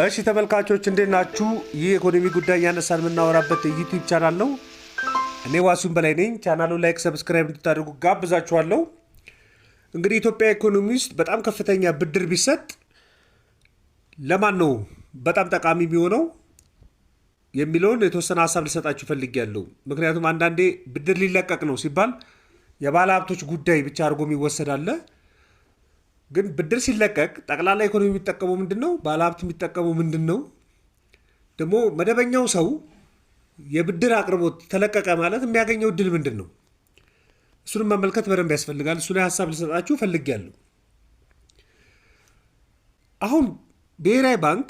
እሺ ተመልካቾች እንዴት ናችሁ? ይህ ኢኮኖሚ ጉዳይ ያነሳን የምናወራበት ዩቲዩብ ቻናል ነው። እኔ ዋሲሁን በላይ ነኝ። ቻናሉን ላይክ፣ ሰብስክራይብ እንድታደርጉ ጋብዛችኋለሁ። እንግዲህ ኢትዮጵያ ኢኮኖሚ ውስጥ በጣም ከፍተኛ ብድር ቢሰጥ ለማን ነው በጣም ጠቃሚ የሚሆነው የሚለውን የተወሰነ ሀሳብ ልሰጣችሁ ፈልጌያለሁ። ምክንያቱም አንዳንዴ ብድር ሊለቀቅ ነው ሲባል የባለ ሀብቶች ጉዳይ ብቻ አድርጎ የሚወሰድ አለ። ግን ብድር ሲለቀቅ ጠቅላላ ኢኮኖሚ የሚጠቀመው ምንድን ነው? ባለ ሀብት የሚጠቀመው ምንድን ነው? ደግሞ መደበኛው ሰው የብድር አቅርቦት ተለቀቀ ማለት የሚያገኘው እድል ምንድን ነው? እሱንም መመልከት በደንብ ያስፈልጋል። እሱ ላይ ሀሳብ ልሰጣችሁ ፈልጌያለሁ። አሁን ብሔራዊ ባንክ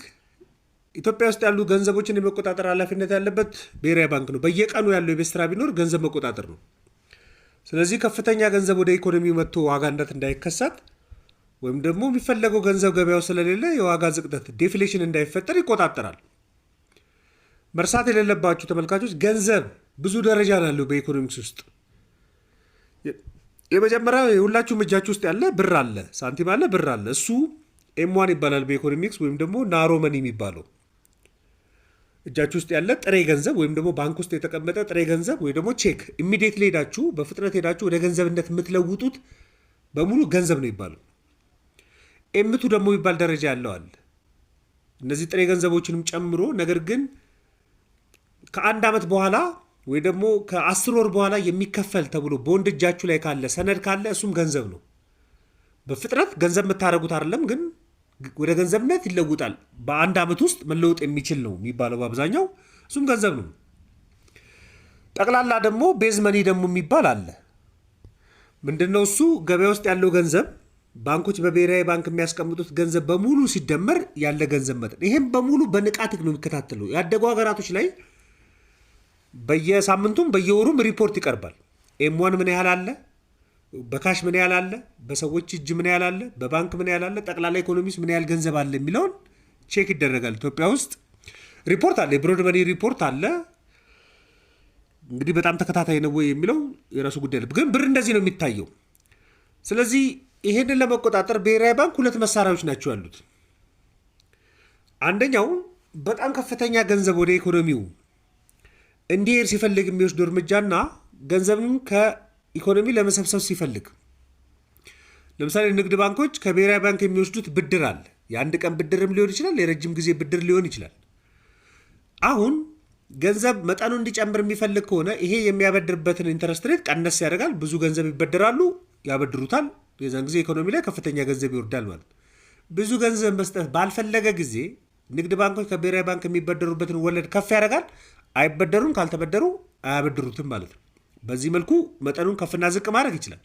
ኢትዮጵያ ውስጥ ያሉ ገንዘቦችን የመቆጣጠር ኃላፊነት ያለበት ብሔራዊ ባንክ ነው። በየቀኑ ያለው የቤት ስራ ቢኖር ገንዘብ መቆጣጠር ነው። ስለዚህ ከፍተኛ ገንዘብ ወደ ኢኮኖሚ መጥቶ ዋጋ ንረት እንዳይከሰት ወይም ደግሞ የሚፈለገው ገንዘብ ገበያው ስለሌለ የዋጋ ዝቅጠት ዴፍሌሽን እንዳይፈጠር ይቆጣጠራል። መርሳት የሌለባችሁ ተመልካቾች ገንዘብ ብዙ ደረጃ ያለው በኢኮኖሚክስ ውስጥ የመጀመሪያው የሁላችሁም እጃችሁ ውስጥ ያለ ብር አለ፣ ሳንቲም አለ፣ ብር አለ። እሱ ኤም1 ይባላል በኢኮኖሚክስ ወይም ደግሞ ናሮ መኒ የሚባለው እጃችሁ ውስጥ ያለ ጥሬ ገንዘብ ወይም ደግሞ ባንክ ውስጥ የተቀመጠ ጥሬ ገንዘብ ወይ ደግሞ ቼክ ኢሚዲየትሊ ሄዳችሁ በፍጥነት ሄዳችሁ ወደ ገንዘብነት የምትለውጡት በሙሉ ገንዘብ ነው ይባላል። ኤምቱ ደግሞ የሚባል ደረጃ ያለው አለ። እነዚህ ጥሬ ገንዘቦችንም ጨምሮ ነገር ግን ከአንድ ዓመት በኋላ ወይ ደግሞ ከ10 ወር በኋላ የሚከፈል ተብሎ ቦንድ እጃችሁ ላይ ካለ ሰነድ ካለ እሱም ገንዘብ ነው። በፍጥነት ገንዘብ የምታደርጉት አይደለም፣ ግን ወደ ገንዘብነት ይለውጣል። በአንድ ዓመት ውስጥ መለወጥ የሚችል ነው የሚባለው በአብዛኛው፣ እሱም ገንዘብ ነው። ጠቅላላ ደግሞ ቤዝ መኒ ደግሞ የሚባል አለ። ምንድነው እሱ? ገበያ ውስጥ ያለው ገንዘብ ባንኮች በብሔራዊ ባንክ የሚያስቀምጡት ገንዘብ በሙሉ ሲደመር ያለ ገንዘብ መጠን። ይህም በሙሉ በንቃት ነው የሚከታተለው። ያደጉ ሀገራቶች ላይ በየሳምንቱም በየወሩም ሪፖርት ይቀርባል። ኤም1 ምን ያህል አለ፣ በካሽ ምን ያህል አለ፣ በሰዎች እጅ ምን ያህል አለ፣ በባንክ ምን ያህል አለ፣ ጠቅላላ ኢኮኖሚስ ምን ያህል ገንዘብ አለ የሚለውን ቼክ ይደረጋል። ኢትዮጵያ ውስጥ ሪፖርት አለ፣ የብሮድ መኒ ሪፖርት አለ። እንግዲህ በጣም ተከታታይ ነው ወይ የሚለው የራሱ ጉዳይ ነው። ግን ብር እንደዚህ ነው የሚታየው። ስለዚህ ይሄንን ለመቆጣጠር ብሔራዊ ባንክ ሁለት መሳሪያዎች ናቸው ያሉት። አንደኛው በጣም ከፍተኛ ገንዘብ ወደ ኢኮኖሚው እንዲሄድ ሲፈልግ የሚወስደው እርምጃና ገንዘብን ከኢኮኖሚ ለመሰብሰብ ሲፈልግ፣ ለምሳሌ ንግድ ባንኮች ከብሔራዊ ባንክ የሚወስዱት ብድር አለ። የአንድ ቀን ብድርም ሊሆን ይችላል፣ የረጅም ጊዜ ብድር ሊሆን ይችላል። አሁን ገንዘብ መጠኑ እንዲጨምር የሚፈልግ ከሆነ ይሄ የሚያበድርበትን ኢንተረስት ሬት ቀነስ ያደርጋል። ብዙ ገንዘብ ይበድራሉ፣ ያበድሩታል። የዛን ጊዜ ኢኮኖሚ ላይ ከፍተኛ ገንዘብ ይወርዳል ማለት። ብዙ ገንዘብ መስጠት ባልፈለገ ጊዜ ንግድ ባንኮች ከብሔራዊ ባንክ የሚበደሩበትን ወለድ ከፍ ያደርጋል። አይበደሩም፣ ካልተበደሩ አያበድሩትም ማለት ነው። በዚህ መልኩ መጠኑን ከፍና ዝቅ ማድረግ ይችላል።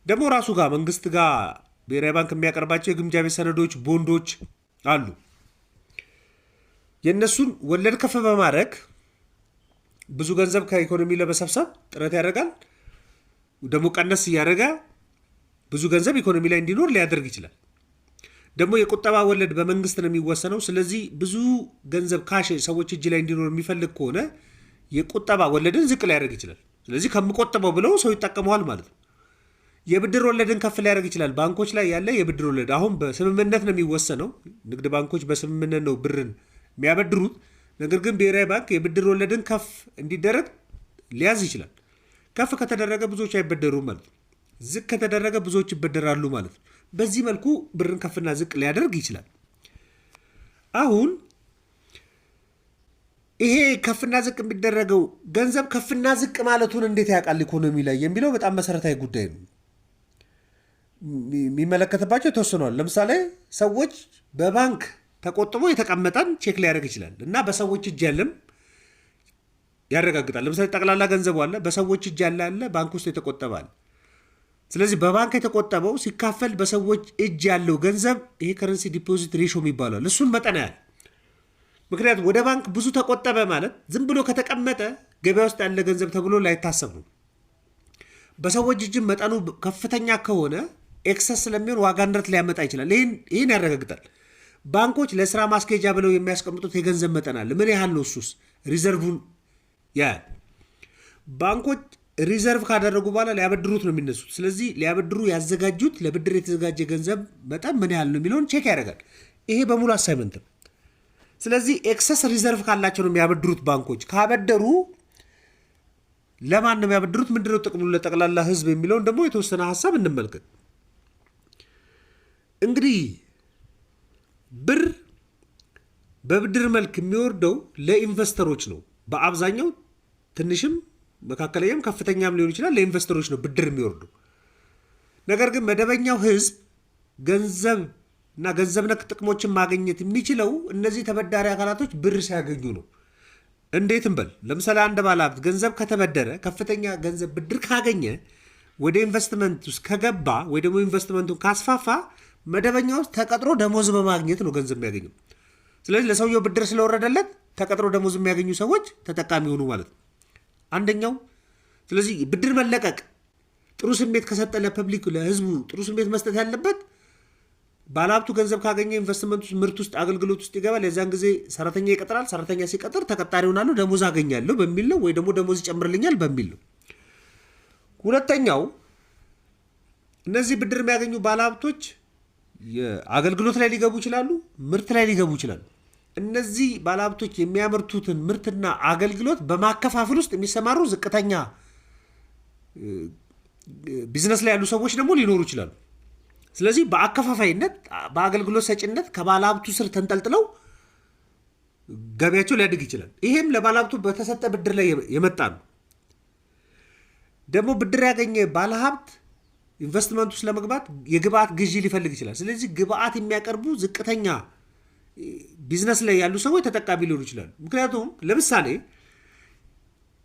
ደግሞ ራሱ ጋር መንግስት ጋር ብሔራዊ ባንክ የሚያቀርባቸው የግምጃ ቤት ሰነዶች፣ ቦንዶች አሉ። የእነሱን ወለድ ከፍ በማድረግ ብዙ ገንዘብ ከኢኮኖሚ ለመሰብሰብ ጥረት ያደርጋል። ደግሞ ቀነስ እያደረገ ብዙ ገንዘብ ኢኮኖሚ ላይ እንዲኖር ሊያደርግ ይችላል። ደግሞ የቁጠባ ወለድ በመንግስት ነው የሚወሰነው። ስለዚህ ብዙ ገንዘብ ካሽ ሰዎች እጅ ላይ እንዲኖር የሚፈልግ ከሆነ የቁጠባ ወለድን ዝቅ ሊያደርግ ይችላል። ስለዚህ ከምቆጥበው ብለው ሰው ይጠቀመዋል ማለት ነው። የብድር ወለድን ከፍ ሊያደርግ ይችላል። ባንኮች ላይ ያለ የብድር ወለድ አሁን በስምምነት ነው የሚወሰነው። ንግድ ባንኮች በስምምነት ነው ብርን የሚያበድሩት። ነገር ግን ብሔራዊ ባንክ የብድር ወለድን ከፍ እንዲደረግ ሊያዝ ይችላል። ከፍ ከተደረገ ብዙዎች አይበደሩም ማለት ነው። ዝቅ ከተደረገ ብዙዎች ይበደራሉ ማለት ነው። በዚህ መልኩ ብርን ከፍና ዝቅ ሊያደርግ ይችላል። አሁን ይሄ ከፍና ዝቅ የሚደረገው ገንዘብ ከፍና ዝቅ ማለቱን እንዴት ያውቃል ኢኮኖሚ ላይ የሚለው በጣም መሰረታዊ ጉዳይ ነው። የሚመለከትባቸው ተወስኗል። ለምሳሌ ሰዎች በባንክ ተቆጥቦ የተቀመጠን ቼክ ሊያደርግ ይችላል እና በሰዎች እጅ ያለም ያረጋግጣል። ለምሳሌ ጠቅላላ ገንዘቡ አለ፣ በሰዎች እጅ ያለ ባንክ ውስጥ የተቆጠባል። ስለዚህ በባንክ የተቆጠበው ሲካፈል በሰዎች እጅ ያለው ገንዘብ ይሄ ከረንሲ ዲፖዚት ሬሾ ይባላል። እሱን መጠን ያህል ምክንያቱም ወደ ባንክ ብዙ ተቆጠበ ማለት ዝም ብሎ ከተቀመጠ ገበያ ውስጥ ያለ ገንዘብ ተብሎ ላይታሰብ ነው። በሰዎች እጅ መጠኑ ከፍተኛ ከሆነ ኤክሰስ ስለሚሆን ዋጋ ንረት ሊያመጣ ይችላል። ይህን ያረጋግጣል። ባንኮች ለስራ ማስኬጃ ብለው የሚያስቀምጡት የገንዘብ መጠን አለ። ምን ያህል ነው? እሱስ ሪዘርቭን ያህል ባንኮች ሪዘርቭ ካደረጉ በኋላ ሊያበድሩት ነው የሚነሱት። ስለዚህ ሊያበድሩ ያዘጋጁት ለብድር የተዘጋጀ ገንዘብ መጠን ምን ያህል ነው የሚለውን ቼክ ያደርጋል። ይሄ በሙሉ አሳይመንት ነው። ስለዚህ ኤክሰስ ሪዘርቭ ካላቸው ነው የሚያበድሩት። ባንኮች ካበደሩ ለማን ነው የሚያበድሩት? ምንድነው ጥቅሙ ለጠቅላላ ህዝብ የሚለውን ደግሞ የተወሰነ ሀሳብ እንመልከት። እንግዲህ ብር በብድር መልክ የሚወርደው ለኢንቨስተሮች ነው። በአብዛኛው ትንሽም መካከለኛም ከፍተኛም ሊሆን ይችላል። ለኢንቨስተሮች ነው ብድር የሚወርደው። ነገር ግን መደበኛው ህዝብ ገንዘብ እና ገንዘብ ነክ ጥቅሞችን ማግኘት የሚችለው እነዚህ ተበዳሪ አካላቶች ብር ሲያገኙ ነው። እንዴት እንበል? ለምሳሌ አንድ ባለሀብት ገንዘብ ከተበደረ ከፍተኛ ገንዘብ ብድር ካገኘ ወደ ኢንቨስትመንት ውስጥ ከገባ ወይ ደግሞ ኢንቨስትመንቱን ካስፋፋ መደበኛ ውስጥ ተቀጥሮ ደሞዝ በማግኘት ነው ገንዘብ የሚያገኘው። ስለዚህ ለሰውየው ብድር ስለወረደለት ተቀጥሮ ደሞዝ የሚያገኙ ሰዎች ተጠቃሚ ሆኑ ማለት ነው አንደኛው። ስለዚህ ብድር መለቀቅ ጥሩ ስሜት ከሰጠ ለፐብሊክ ለህዝቡ ጥሩ ስሜት መስጠት ያለበት ባለሀብቱ ገንዘብ ካገኘ ኢንቨስትመንት ውስጥ ምርት ውስጥ አገልግሎት ውስጥ ይገባል። የዛን ጊዜ ሰራተኛ ይቀጥራል። ሰራተኛ ሲቀጥር ተቀጣሪ ሆናለሁ ደሞዝ አገኛለሁ በሚል ነው፣ ወይ ደግሞ ደሞዝ ይጨምርልኛል በሚል ነው። ሁለተኛው እነዚህ ብድር የሚያገኙ ባለሀብቶች የአገልግሎት ላይ ሊገቡ ይችላሉ፣ ምርት ላይ ሊገቡ ይችላሉ። እነዚህ ባለሀብቶች የሚያመርቱትን ምርትና አገልግሎት በማከፋፈል ውስጥ የሚሰማሩ ዝቅተኛ ቢዝነስ ላይ ያሉ ሰዎች ደግሞ ሊኖሩ ይችላሉ። ስለዚህ በአከፋፋይነት በአገልግሎት ሰጪነት ከባለሀብቱ ስር ተንጠልጥለው ገቢያቸው ሊያድግ ይችላል። ይሄም ለባለሀብቱ በተሰጠ ብድር ላይ የመጣ ነው። ደግሞ ብድር ያገኘ ባለሀብት ኢንቨስትመንት ውስጥ ለመግባት የግብአት ግዢ ሊፈልግ ይችላል። ስለዚህ ግብአት የሚያቀርቡ ዝቅተኛ ቢዝነስ ላይ ያሉ ሰዎች ተጠቃሚ ሊሆኑ ይችላሉ። ምክንያቱም ለምሳሌ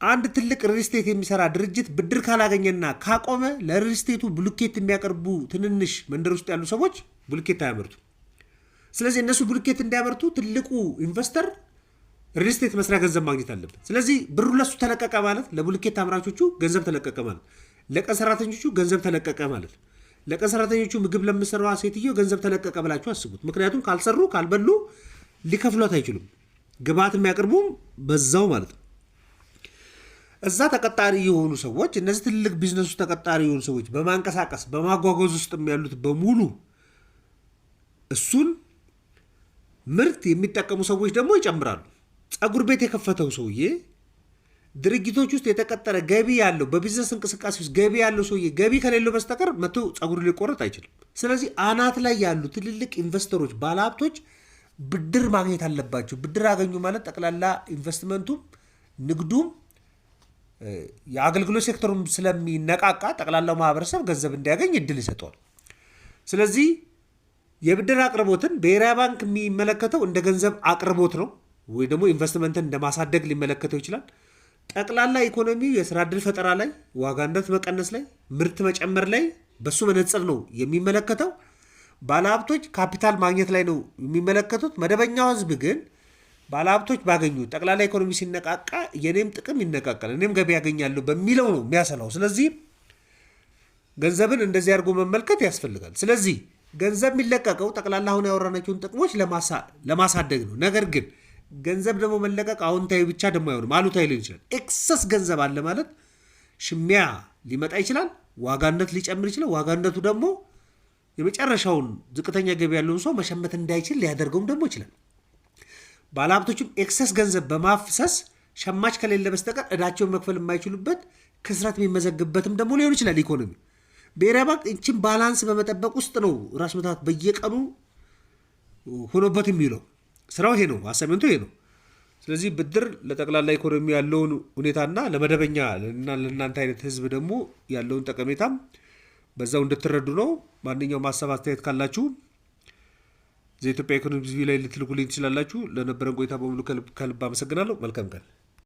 አንድ ትልቅ ሪልስቴት የሚሰራ ድርጅት ብድር ካላገኘና ካቆመ ለሪልስቴቱ ብሉኬት የሚያቀርቡ ትንንሽ መንደር ውስጥ ያሉ ሰዎች ብሉኬት አያመርቱ። ስለዚህ እነሱ ብሉኬት እንዲያመርቱ ትልቁ ኢንቨስተር ሪልስቴት መስሪያ ገንዘብ ማግኘት አለበት። ስለዚህ ብሩ ለሱ ተለቀቀ ማለት ለብሉኬት አምራቾቹ ገንዘብ ተለቀቀ ማለት፣ ለቀን ሰራተኞቹ ገንዘብ ተለቀቀ ማለት። ለቀን ሰራተኞቹ ምግብ ለምሰራዋ ሴትዮ ገንዘብ ተለቀቀ ብላችሁ አስቡት። ምክንያቱም ካልሰሩ ካልበሉ ሊከፍሏት አይችሉም። ግብአት የሚያቀርቡም በዛው ማለት ነው። እዛ ተቀጣሪ የሆኑ ሰዎች እነዚህ ትልቅ ቢዝነስ ውስጥ ተቀጣሪ የሆኑ ሰዎች በማንቀሳቀስ በማጓጓዝ ውስጥ ያሉት በሙሉ እሱን ምርት የሚጠቀሙ ሰዎች ደግሞ ይጨምራሉ። ፀጉር ቤት የከፈተው ሰውዬ ድርጅቶች ውስጥ የተቀጠረ ገቢ ያለው በቢዝነስ እንቅስቃሴ ውስጥ ገቢ ያለው ሰውዬ ገቢ ከሌለው በስተቀር መቶ ፀጉር ሊቆረጥ አይችልም። ስለዚህ አናት ላይ ያሉ ትልልቅ ኢንቨስተሮች ባለሀብቶች ብድር ማግኘት አለባቸው። ብድር አገኙ ማለት ጠቅላላ ኢንቨስትመንቱም ንግዱም የአገልግሎት ሴክተሩም ስለሚነቃቃ ጠቅላላው ማህበረሰብ ገንዘብ እንዲያገኝ እድል ይሰጠዋል። ስለዚህ የብድር አቅርቦትን ብሔራዊ ባንክ የሚመለከተው እንደ ገንዘብ አቅርቦት ነው፣ ወይ ደግሞ ኢንቨስትመንትን እንደማሳደግ ሊመለከተው ይችላል። ጠቅላላ ኢኮኖሚው የስራ ዕድል ፈጠራ ላይ፣ ዋጋ ንረት መቀነስ ላይ፣ ምርት መጨመር ላይ በሱ መነጽር ነው የሚመለከተው። ባለሀብቶች ካፒታል ማግኘት ላይ ነው የሚመለከቱት። መደበኛው ህዝብ ግን ባለሀብቶች ባገኙ ጠቅላላ ኢኮኖሚ ሲነቃቃ የኔም ጥቅም ይነቃቃል፣ እኔም ገቢ ያገኛለሁ በሚለው ነው የሚያሰላው። ስለዚህ ገንዘብን እንደዚህ አድርጎ መመልከት ያስፈልጋል። ስለዚህ ገንዘብ የሚለቀቀው ጠቅላላ አሁን ያወራናቸውን ጥቅሞች ለማሳደግ ነው። ነገር ግን ገንዘብ ደግሞ መለቀቅ አዎንታዊ ብቻ ደግሞ አይሆንም፣ አሉታዊ ሊሆን ይችላል። ኤክሰስ ገንዘብ አለ ማለት ሽሚያ ሊመጣ ይችላል፣ ዋጋነት ሊጨምር ይችላል። ዋጋነቱ ደግሞ የመጨረሻውን ዝቅተኛ ገቢ ያለውን ሰው መሸመት እንዳይችል ሊያደርገውም ደግሞ ይችላል። ባለሀብቶችም ኤክሰስ ገንዘብ በማፍሰስ ሸማች ከሌለ በስተቀር እዳቸውን መክፈል የማይችሉበት ክስረት የሚመዘግበትም ደግሞ ሊሆን ይችላል ኢኮኖሚ። ብሔራዊ ባንክ እችን ባላንስ በመጠበቅ ውስጥ ነው ራስ ምታት በየቀኑ ሆኖበት የሚለው። ስራው ይሄ ነው፣ አሳይመንቱ ይሄ ነው። ስለዚህ ብድር ለጠቅላላ ኢኮኖሚ ያለውን ሁኔታና ለመደበኛ እና ለእናንተ አይነት ህዝብ ደግሞ ያለውን ጠቀሜታም በዛው እንድትረዱ ነው። ማንኛውም ሀሳብ አስተያየት ካላችሁ ዘኢትዮጵያ ኢኮኖሚክስ ቲቪ ላይ ልትልኩልኝ ትችላላችሁ። ለነበረን ቆይታ በሙሉ ከልብ አመሰግናለሁ። መልካም ቀን።